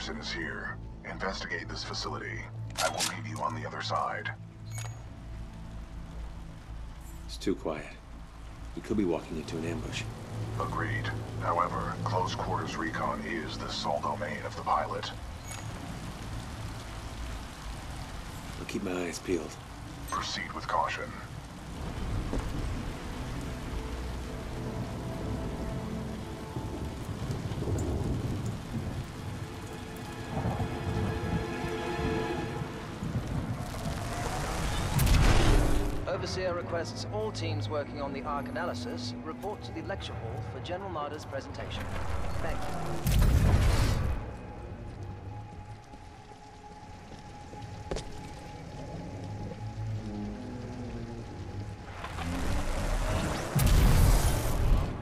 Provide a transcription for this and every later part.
Anderson is here. Investigate this facility. I will meet you on the other side. It's too quiet. We could be walking into an ambush. Agreed. However, close quarters recon is the sole domain of the pilot. I'll keep my eyes peeled. Proceed with caution. Overseer requests all teams working on the Ark analysis report to the lecture hall for General Marder's presentation. Thank you.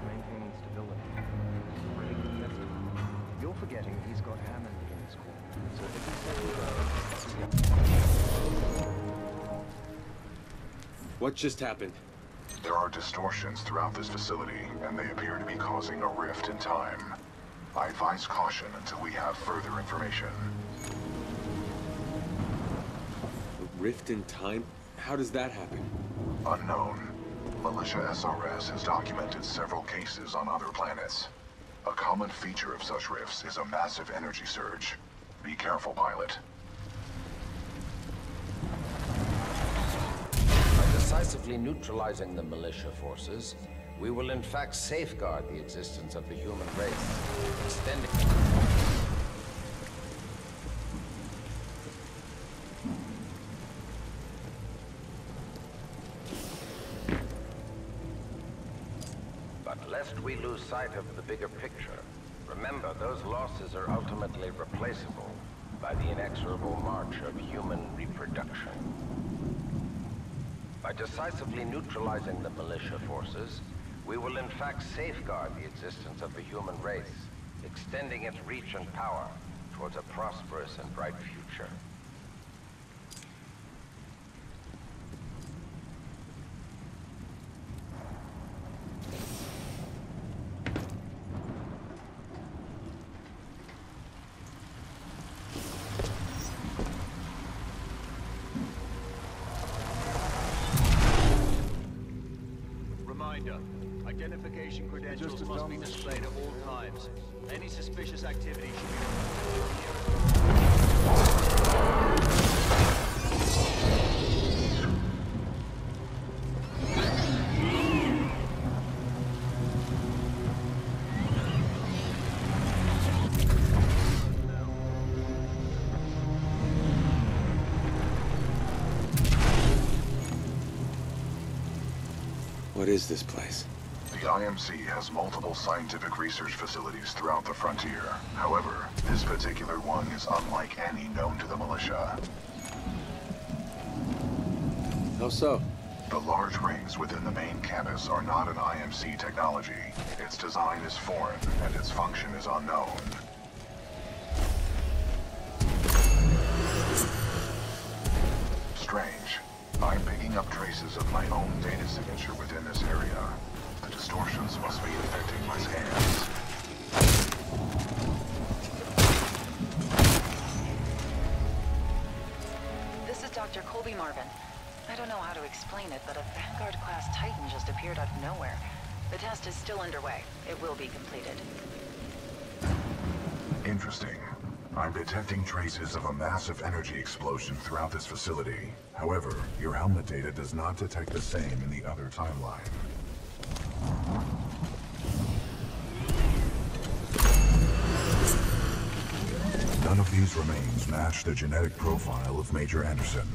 Maintaining stability. You're forgetting he's got Hammond in his corner. So if he says What just happened? There are distortions throughout this facility, and they appear to be causing a rift in time. I advise caution until we have further information. A rift in time? How does that happen? Unknown. Militia SRS has documented several cases on other planets. A common feature of such rifts is a massive energy surge. Be careful, pilot. Decisively neutralizing the militia forces, we will in fact safeguard the existence of the human race, extending... But lest we lose sight of the bigger picture, remember those losses are ultimately replaceable by the inexorable march of human reproduction. By decisively neutralizing the militia forces, we will in fact safeguard the existence of the human race, extending its reach and power towards a prosperous and bright future. Identification credentials must be displayed at all times. Any suspicious activity should be reported. What is this place? The IMC has multiple scientific research facilities throughout the frontier. However, this particular one is unlike any known to the militia. How so? The large rings within the main campus are not an IMC technology. Its design is foreign, and its function is unknown. Strange. I'm picking up traces of my own data signature within this area. The distortions must be affecting my scans. This is Dr. Colby Marvin. I don't know how to explain it, but a Vanguard-class Titan just appeared out of nowhere. The test is still underway. It will be completed. Interesting. I'm detecting traces of a massive energy explosion throughout this facility. However, your helmet data does not detect the same in the other timeline. None of these remains match the genetic profile of Major Anderson.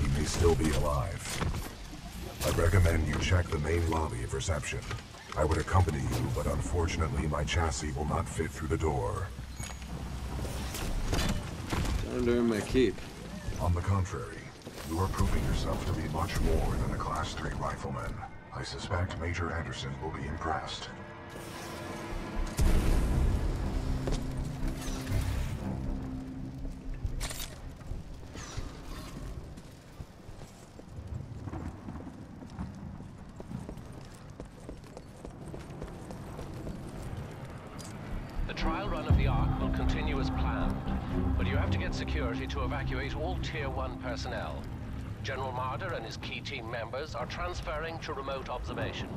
He may still be alive. I recommend you check the main lobby of reception. I would accompany you, but unfortunately my chassis will not fit through the door. Time to earn my keep. On the contrary, you are proving yourself to be much more than a Class 3 rifleman. I suspect Major Anderson will be impressed. The trial run of the Ark will continue as planned. but you have to get security to evacuate all Tier 1 personnel. General Marder and his key team members are transferring to remote observation.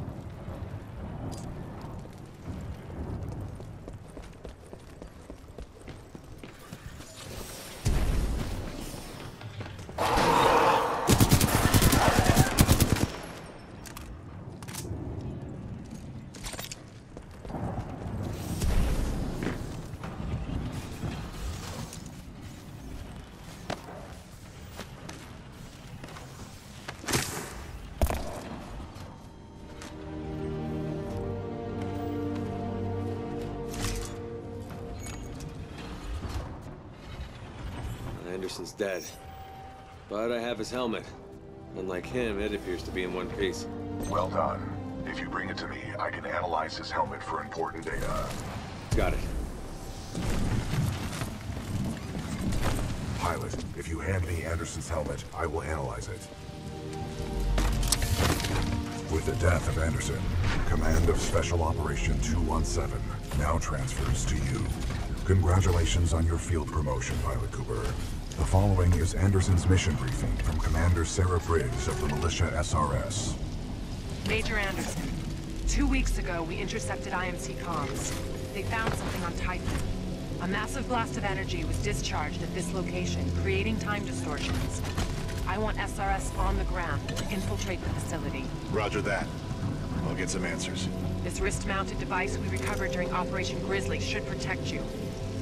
Anderson's dead. But I have his helmet. Unlike him, it appears to be in one piece. Well done. If you bring it to me, I can analyze his helmet for important data. Got it. Pilot, if you hand me Anderson's helmet, I will analyze it. With the death of Anderson, command of Special Operation 217 now transfers to you. Congratulations on your field promotion, Pilot Cooper. The following is Anderson's mission briefing from Commander Sarah Briggs of the Militia SRS. Major Anderson, 2 weeks ago we intercepted IMC comms. They found something on Titan. A massive blast of energy was discharged at this location, creating time distortions. I want SRS on the ground to infiltrate the facility. Roger that. I'll get some answers. This wrist-mounted device we recovered during Operation Grizzly should protect you.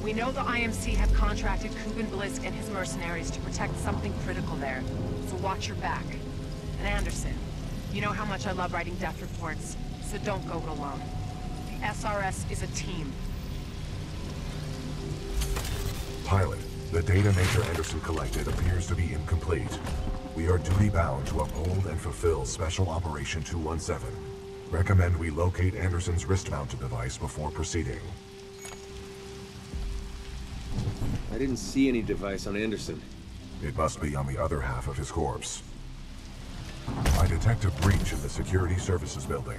We know the IMC have contracted Kuben Blisk and his mercenaries to protect something critical there, so watch your back. And Anderson, you know how much I love writing death reports, so don't go it alone. The SRS is a team. Pilot, the data Major Anderson collected appears to be incomplete. We are duty-bound to uphold and fulfill Special Operation 217. Recommend we locate Anderson's wrist-mounted device before proceeding. I didn't see any device on Anderson. It must be on the other half of his corpse. I detect a breach in the Security Services building.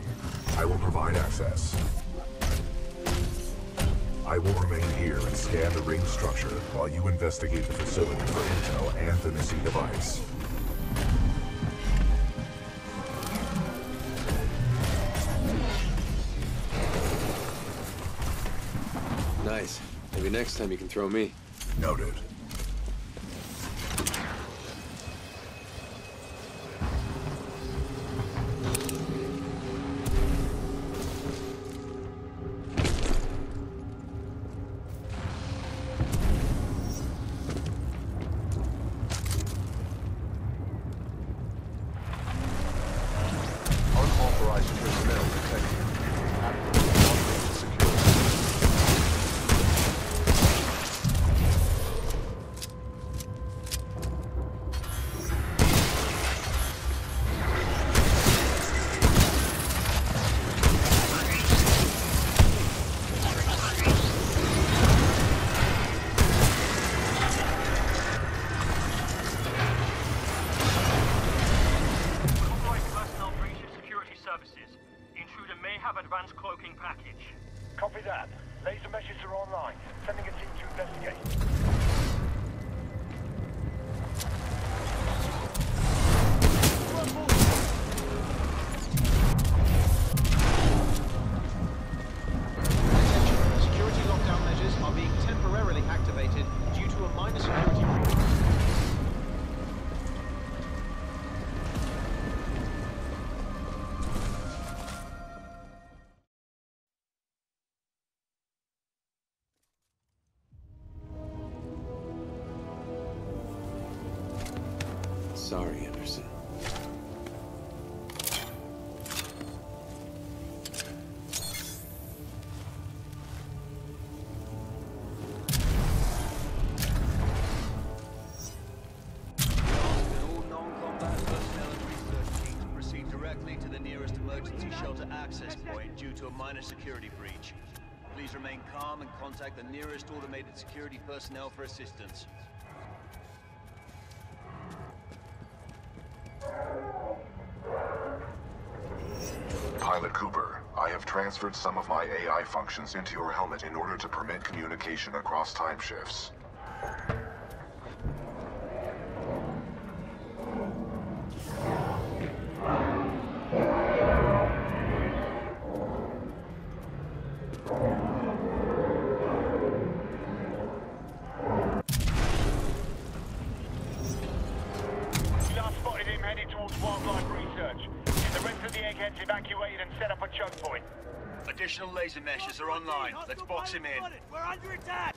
I will provide access. I will remain here and scan the ring structure while you investigate the facility for intel and the missing device. Nice. Maybe next time you can throw me. Noted. Unauthorized personnel detected. advanced cloaking package. Copy that. Laser meshes are online. Sending a team to investigate. Attention. Security lockdown measures are being temporarily activated due to a minor security breach. Sorry, Anderson. All non-combat personnel and research teams proceed directly to the nearest emergency shelter access point due to a minor security breach. Please remain calm and contact the nearest automated security personnel for assistance. Pilot Cooper, I have transferred some of my AI functions into your helmet in order to permit communication across time shifts. headed towards wildlife research. Get the rest of the eggheads evacuated and set up a choke point. Additional laser meshes are online. Let's box him in. We're under attack!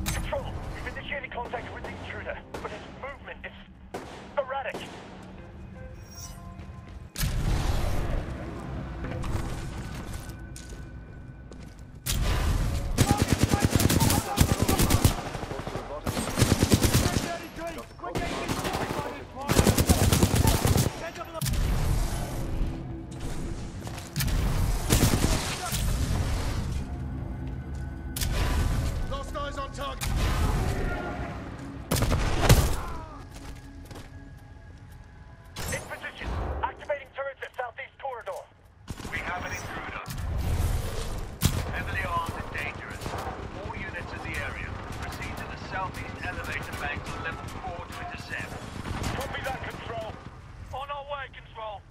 Control, we've initiated contact with the intruder, but his movement is erratic. Lost eyes on target. In position. Activating turrets at southeast corridor. We have an intruder. Heavily armed and dangerous. All units in the area. Proceed to the southeast elevator bank to level 4 to intercept. Copy that, Control. On our way, Control.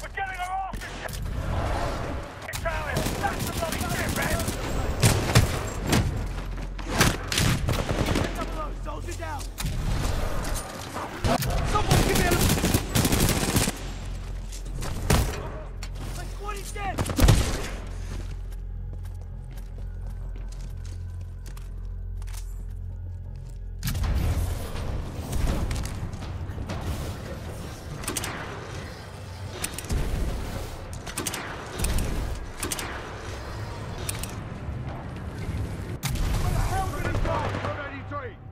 We're getting our asses! Italian, that's the bloody shit, man! Soldier down! Someone give me a... My squad is dead!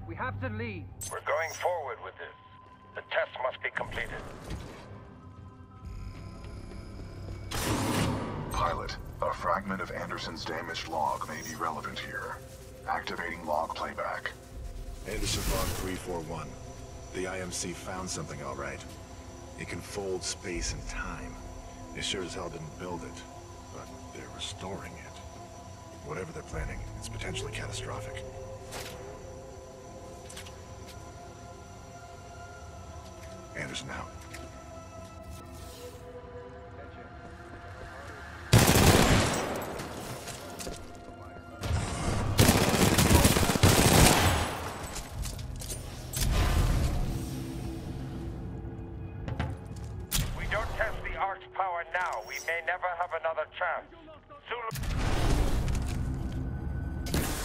We have to leave. We're going forward with this. The test must be completed. Pilot, a fragment of Anderson's damaged log may be relevant here. Activating log playback. Anderson log 341. The IMC found something all right. It can fold space and time. They sure as hell didn't build it, but they're restoring it. Whatever they're planning, it's potentially catastrophic. Anderson out. We don't test the Ark's power now. We may never have another chance. Zulu...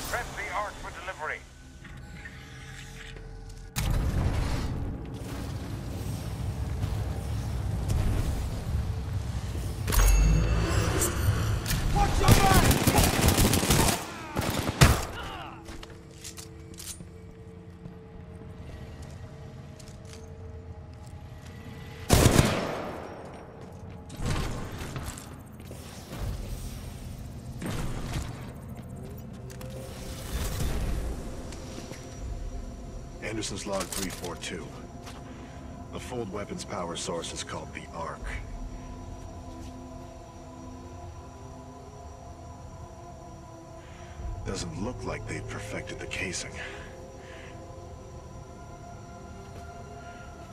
Press the Ark for delivery. Watch your back! Anderson's log 342. The fold weapons power source is called the Ark. Doesn't look like they've perfected the casing.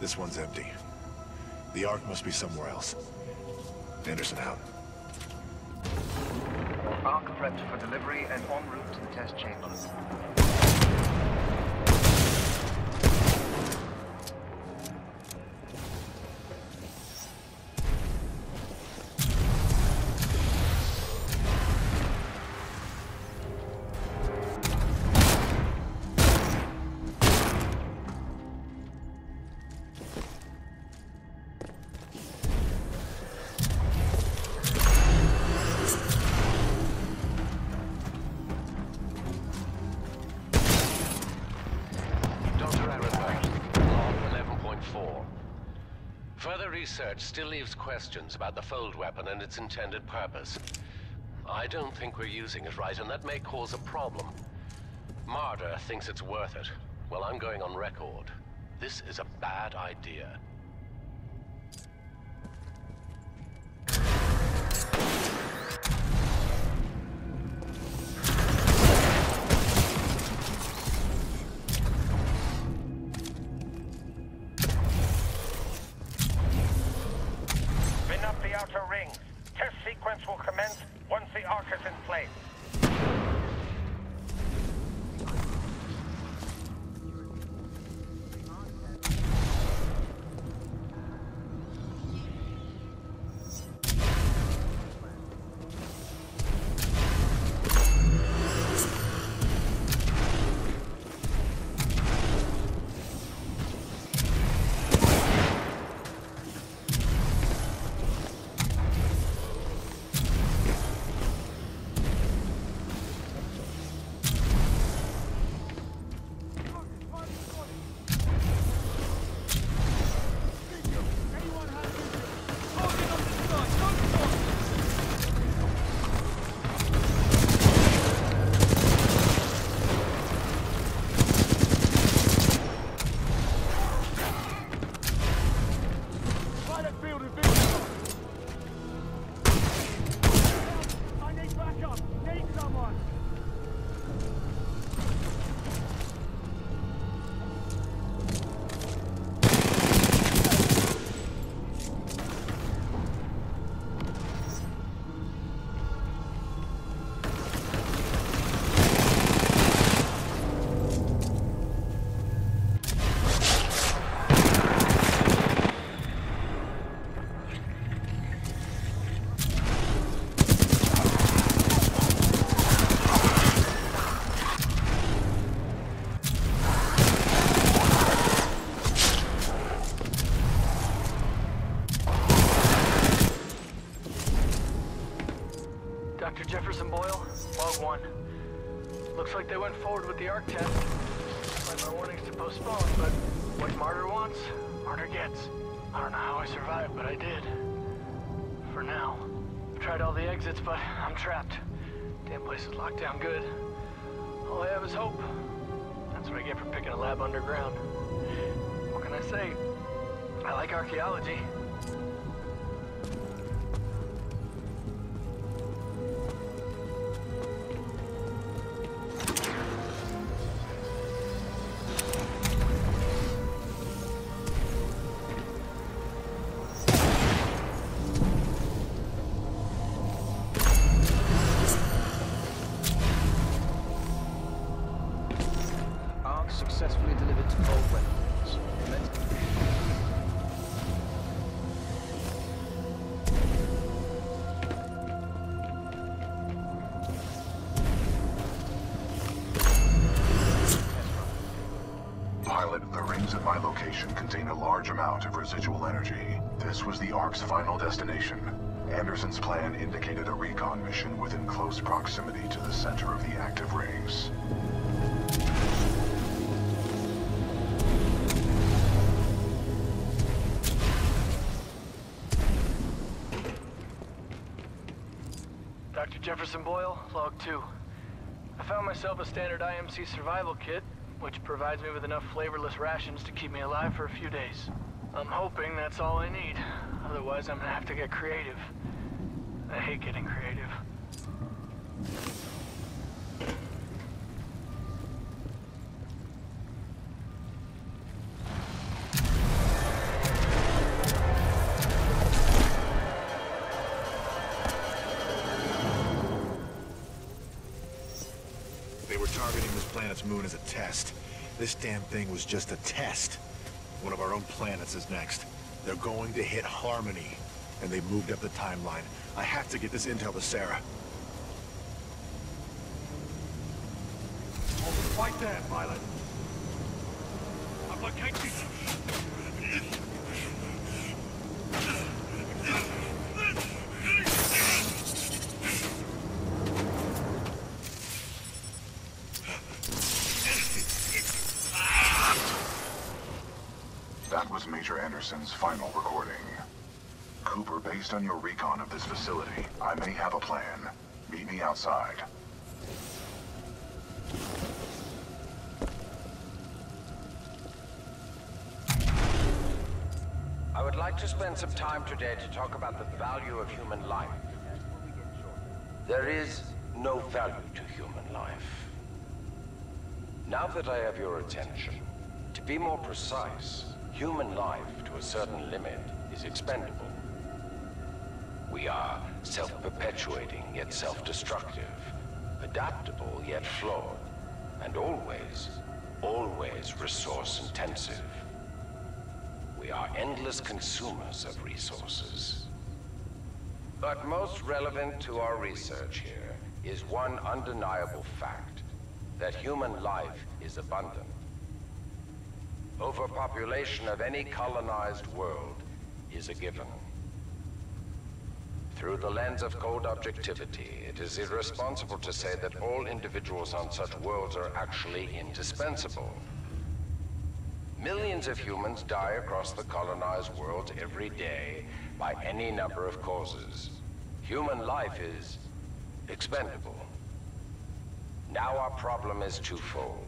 This one's empty. The Ark must be somewhere else. Anderson out. Ark prepped for delivery and en route to the test chamber. research still leaves questions about the fold weapon and its intended purpose. I don't think we're using it right, and that may cause a problem. Marder thinks it's worth it. Well, I'm going on record. This is a bad idea. Spin up the outer rings. Test sequence will commence once the arc is in place. Dr. Jefferson Boyle, Log 1. Looks like they went forward with the arc test. Despite my warnings to postpone, but what Marder wants, Marder gets. I don't know how I survived, but I did. For now. I've tried all the exits, but I'm trapped. Damn place is locked down good. All I have is hope. That's what I get for picking a lab underground. What can I say? I like archaeology. Successfully delivered to cold weapons. Pilot, the rings at my location contain a large amount of residual energy. This was the Ark's final destination. Anderson's plan indicated a recon mission within close proximity to the center of the active rings. Dr. Jefferson Boyle, Log 2. I found myself a standard IMC survival kit, which provides me with enough flavorless rations to keep me alive for a few days. I'm hoping that's all I need. Otherwise, I'm gonna have to get creative. I hate getting creative. Targeting this planet's moon as a test. This damn thing was just a test. One of our own planets is next. They're going to hit Harmony, and they moved up the timeline. I have to get this intel to Sarah. Right there, pilot. I've located you. That was Major Anderson's final recording. based on your recon of this facility, I may have a plan. Meet me outside. I would like to spend some time today to talk about the value of human life. There is no value to human life. Now that I have your attention, to be more precise, human life to a certain limit is expendable. We are self-perpetuating yet self-destructive, adaptable yet flawed, and always resource-intensive. We are endless consumers of resources. But most relevant to our research here is one undeniable fact, that human life is abundant. Overpopulation of any colonized world is a given. Through the lens of cold objectivity, it is irresponsible to say that all individuals on such worlds are actually indispensable. Millions of humans die across the colonized world every day by any number of causes. Human life is expendable. Now our problem is twofold.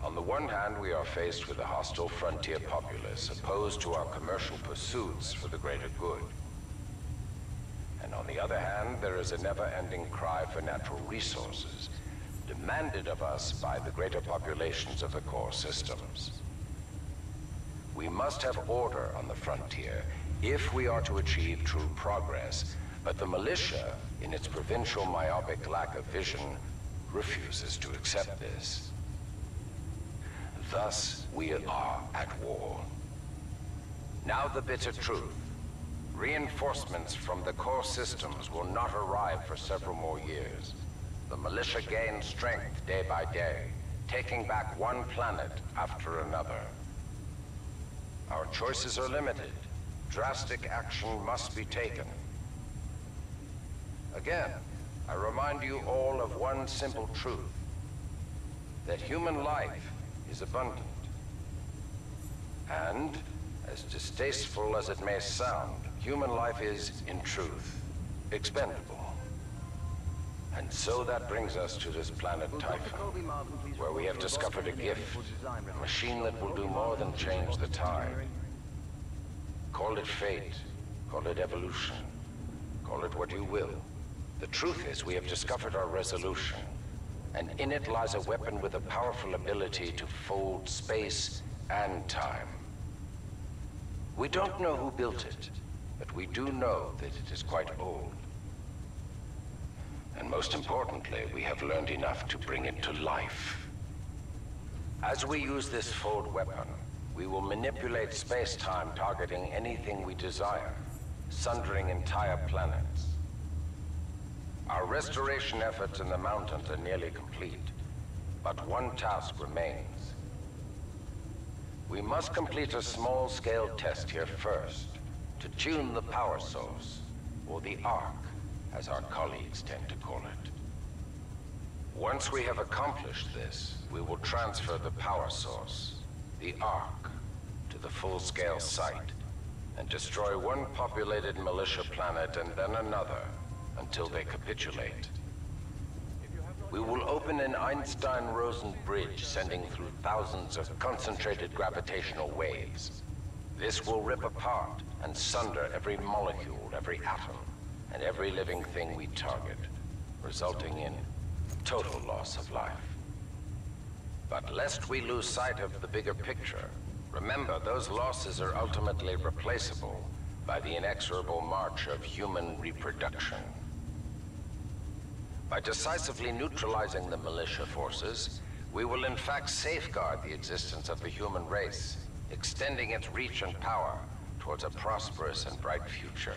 On the one hand, we are faced with a hostile frontier populace opposed to our commercial pursuits for the greater good. And on the other hand, there is a never-ending cry for natural resources, demanded of us by the greater populations of the core systems. We must have order on the frontier if we are to achieve true progress, but the militia, in its provincial myopic lack of vision, refuses to accept this. Thus, we are at war. Now the bitter truth. Reinforcements from the core systems will not arrive for several more years. The militia gains strength day by day, taking back one planet after another. Our choices are limited. Drastic action must be taken. Again, I remind you all of one simple truth, that human life is abundant. And, as distasteful as it may sound, human life is, in truth, expendable. And so that brings us to this planet Typhon, where we have discovered a gift, a machine that will do more than change the tide. Call it fate, call it evolution, call it what you will. The truth is, we have discovered our resolution, and in it lies a weapon with a powerful ability to fold space and time. We don't know who built it, but we do know that it is quite old. And most importantly, we have learned enough to bring it to life. As we use this fold weapon, we will manipulate space-time targeting anything we desire, sundering entire planets. Our restoration efforts in the mountains are nearly complete, but one task remains. We must complete a small-scale test here first, to tune the power source, or the arc, as our colleagues tend to call it. Once we have accomplished this, we will transfer the power source, the arc, to the full-scale site, and destroy one populated militia planet and then another, until they capitulate. We will open an Einstein-Rosen bridge sending through thousands of concentrated gravitational waves. This will rip apart and sunder every molecule, every atom, and every living thing we target, resulting in total loss of life. But lest we lose sight of the bigger picture, remember those losses are ultimately replaceable by the inexorable march of human reproduction. By decisively neutralizing the militia forces, we will in fact safeguard the existence of the human race, extending its reach and power towards a prosperous and bright future.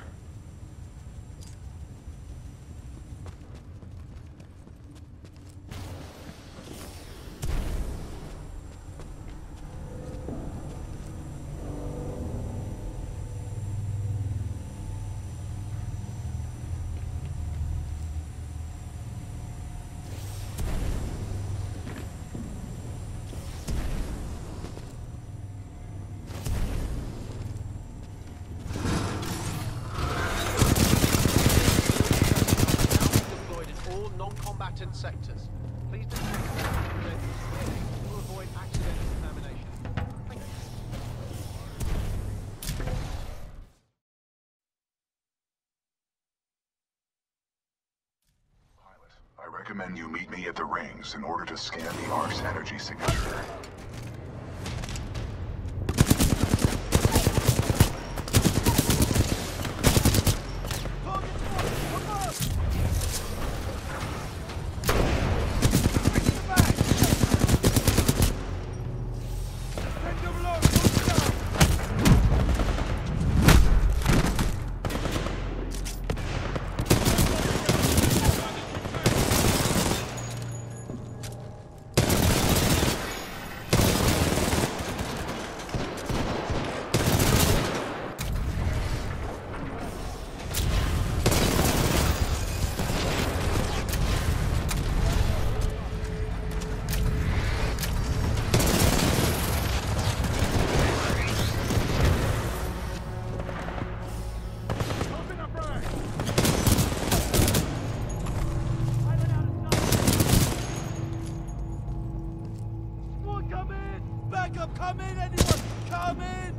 recommend you meet me at the rings in order to scan the Ark's energy signature. Come in, anyone! Come in!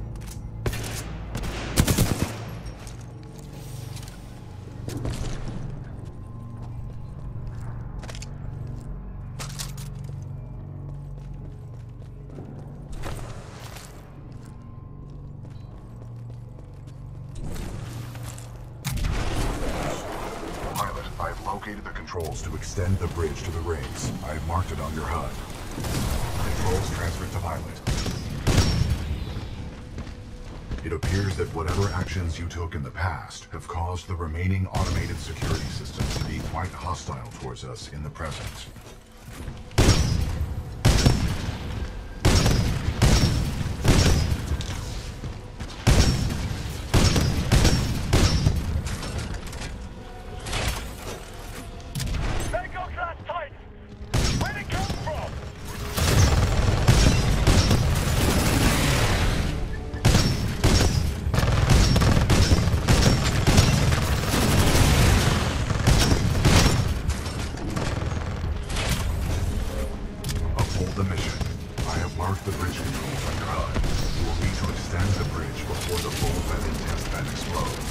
Pilot, I've located the controls to extend the bridge to the rings. I've marked it on your HUD. Controls transferred to pilot. It appears that whatever actions you took in the past have caused the remaining automated security systems to be quite hostile towards us in the present. The mission. I have marked the bridge controls on your HUD. You will need to extend the bridge before the full weapon test bed explodes.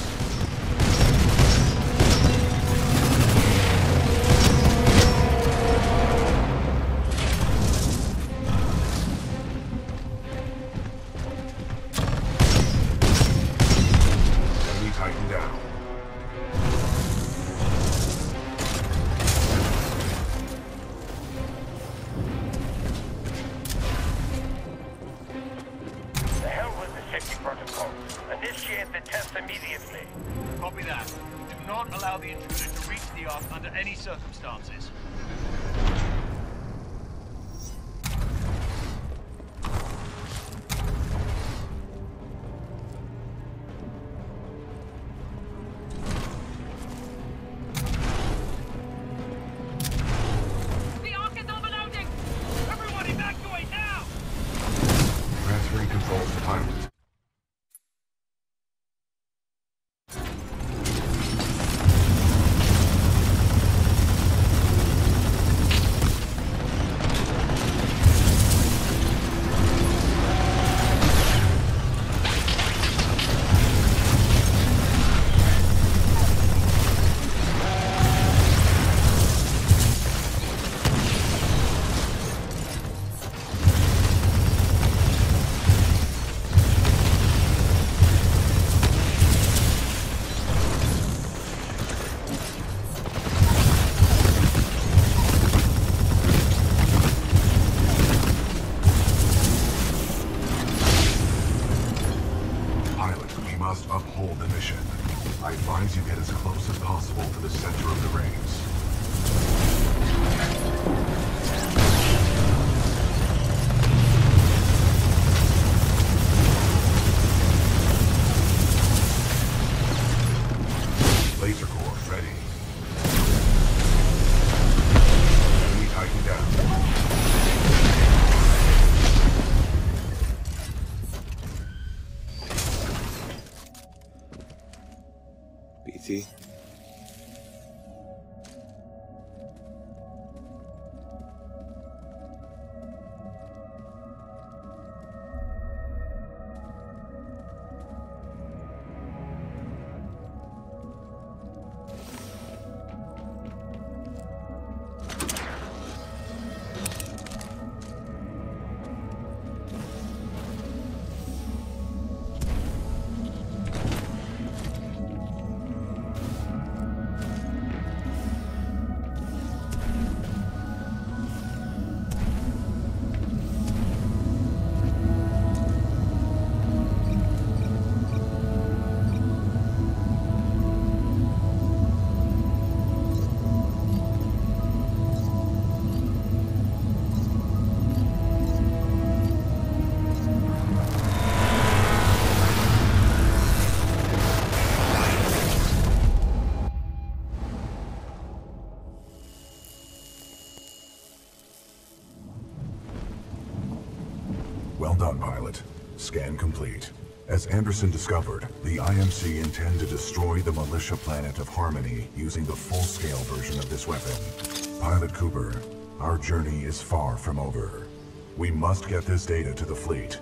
Enemy Titan down. Protocol. Initiate the test immediately. Copy that. Do not allow the intruder to reach the Ark under any circumstances. The Ark is overloading! Everyone evacuate now! Transferring controls to pilot. Must uphold the mission. I advise you get as close as possible to the center of the rings. Laser core ready. Enemy Titan down. BT? Well done, pilot. Scan complete. As Anderson discovered, the IMC intend to destroy the militia planet of Harmony using the full-scale version of this weapon. Pilot Cooper, our journey is far from over. We must get this data to the fleet